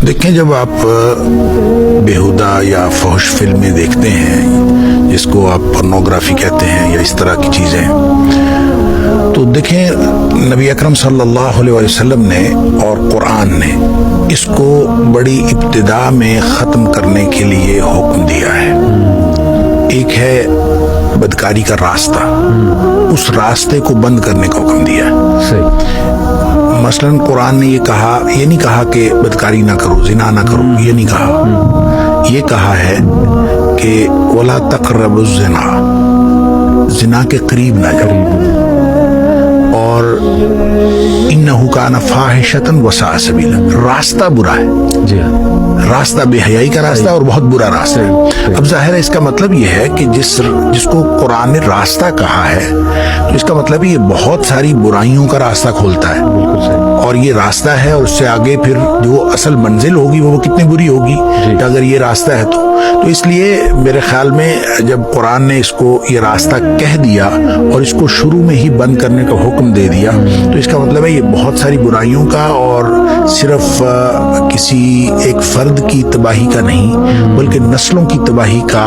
دیکھیں، جب آپ بیہودہ یا فحش فلمیں دیکھتے ہیں جس کو آپ پورنوگرافی کہتے ہیں یا اس طرح کی چیزیں، تو دیکھیں نبی اکرم صلی اللہ علیہ وسلم نے اور قرآن نے اس کو بڑی ابتدا میں ختم کرنے کے لیے حکم دیا ہے۔ ایک ہے بدکاری کا راستہ، اس راستے کو بند کرنے کا حکم دیا ہے۔ صحیح۔ مثلاً قرآن نے یہ نہیں کہا کہ بدکاری نہ کرو، زنا نہ کرو، یہ نہیں کہا۔ یہ کہا ہے کہ وَلَا تَقْرَبُوا الزِّنَا، زنا کے قریب نہ جاؤ، اور اِنَّهُ كَانَ فَاحِشَةً وَسَاءَ سَبِيلًا، راستہ برا ہے، جی ہاں، راستہ بے حیائی کا راستہ اور بہت برا راستہ ہے۔ اب ظاہر ہے اس کا مطلب یہ ہے کہ جس کو قرآن نے راستہ کہا ہے، تو اس کا مطلب یہ بہت ساری برائیوں کا راستہ کھولتا ہے، بالکل صحیح۔ اور یہ راستہ ہے، اور اس سے آگے پھر جو اصل منزل ہوگی وہ کتنی بری ہوگی کہ اگر یہ راستہ ہے تو اس لیے میرے خیال میں جب قرآن نے اس کو یہ راستہ کہہ دیا اور اس کو شروع میں ہی بند کرنے کا حکم دے دیا، تو اس کا مطلب ہے یہ بہت ساری برائیوں کا اور صرف کسی ایک فرد کی تباہی کا نہیں بلکہ نسلوں کی تباہی کا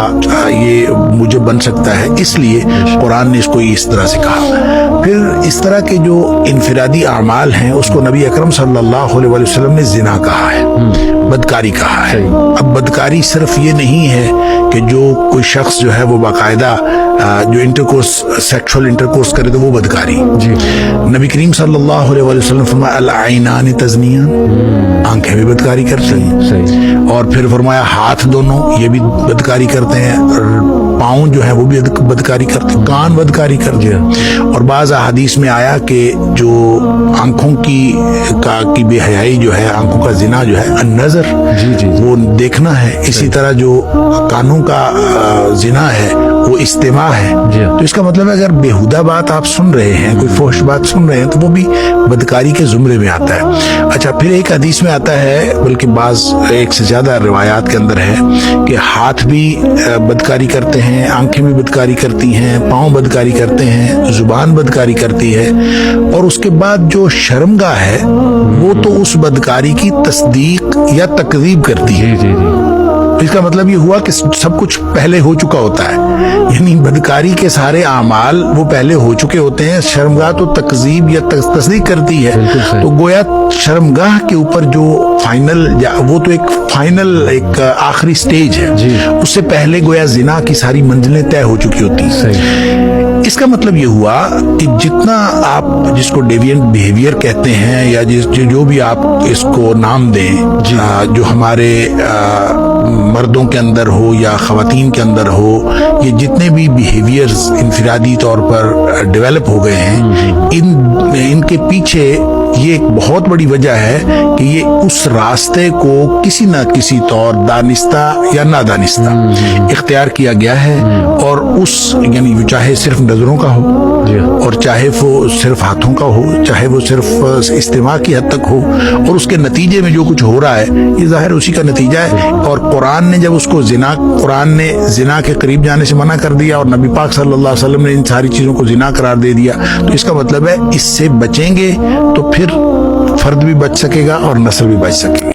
یہ مجھے بن سکتا ہے۔ اس لیے قرآن نے اس کو اس طرح سے کہا۔ پھر اس طرح کے جو انفرادی اعمال ہیں اس کو نبی اکرم صلی اللہ علیہ وسلم نے زنا کہا ہے، بدکاری کہا ہے۔ اب بدکاری صرف یہ نہیں ہے کہ جو کوئی شخص جو ہے وہ باقاعدہ جو سیکشول انٹرکورس کرے تو وہ بدکاری۔ جی، نبی کریم صلی اللہ علیہ وسلم فرمایا العینان تزنیان، آنکھیں بھی بدکاری کرتی ہیں، صحیح۔ اور پھر فرمایا ہاتھ دونوں یہ بھی بدکاری کرتے ہیں، اور پاؤں جو ہے وہ بھی بدکاری کرتے ہیں، کان بدکاری کرتے ہیں۔ اور بعض احادیث میں آیا کہ جو آنکھوں کی بے حیائی جو ہے، آنکھوں کا زنا جو ہے النظر، وہ دیکھنا ہے۔ اسی طرح جو کانوں کا زنا ہے وہ استماع ہے۔ تو اس کا مطلب ہے اگر بیہودہ بات آپ سن رہے ہیں، کوئی فحش بات سن رہے ہیں، تو وہ بھی بدکاری کے زمرے میں آتا ہے۔ اچھا، پھر ایک حدیث میں آتا ہے، بلکہ بعض ایک سے زیادہ روایات کے اندر ہے کہ ہاتھ بھی بدکاری کرتے ہیں، آنکھیں بھی بدکاری کرتی ہیں، پاؤں بدکاری کرتے ہیں، زبان بدکاری کرتی ہے، اور اس کے بعد جو شرمگاہ ہے وہ تو اس بدکاری کی تصدیق یا تکذیب کرتی ہے۔ اس کا مطلب یہ ہوا کہ سب کچھ پہلے ہو چکا ہوتا ہے، یعنی بدکاری کے سارے اعمال وہ پہلے ہو چکے ہوتے ہیں، شرمگاہ تو تکذیب یا تصدیق کرتی ہے۔ تو گویا شرمگاہ کے اوپر جو فائنل، وہ تو ایک آخری سٹیج ہے، اس سے پہلے گویا زنا کی ساری منزلیں طے ہو چکی ہوتی ہیں۔ اس کا مطلب یہ ہوا کہ جتنا آپ جس کو ڈیوینٹ بیہیویئر کہتے ہیں یا جو بھی آپ اس کو نام دیں، جو ہمارے مردوں کے اندر ہو یا خواتین کے اندر ہو، یہ جتنے بھی بیہیویئرز انفرادی طور پر ڈیولپ ہو گئے ہیں، ان کے پیچھے یہ ایک بہت بڑی وجہ ہے کہ یہ اس راستے کو کسی نہ کسی طور دانستہ یا نادانستہ اختیار کیا گیا ہے، اور یعنی چاہے صرف نظروں کا ہو، اور چاہے وہ صرف ہاتھوں کا ہو، چاہے وہ صرف استماع کی حد تک ہو، اور اس کے نتیجے میں جو کچھ ہو رہا ہے یہ ظاہر اسی کا نتیجہ ہے۔ اور قرآن نے جب اس کو قرآن نے زنا کے قریب جانے سے منع کر دیا، اور نبی پاک صلی اللہ علیہ وسلم نے ان ساری چیزوں کو زنا قرار دے دیا، تو اس کا مطلب ہے اس سے بچیں گے تو پھر فرد بھی بچ سکے گا اور نسل بھی بچ سکے گی۔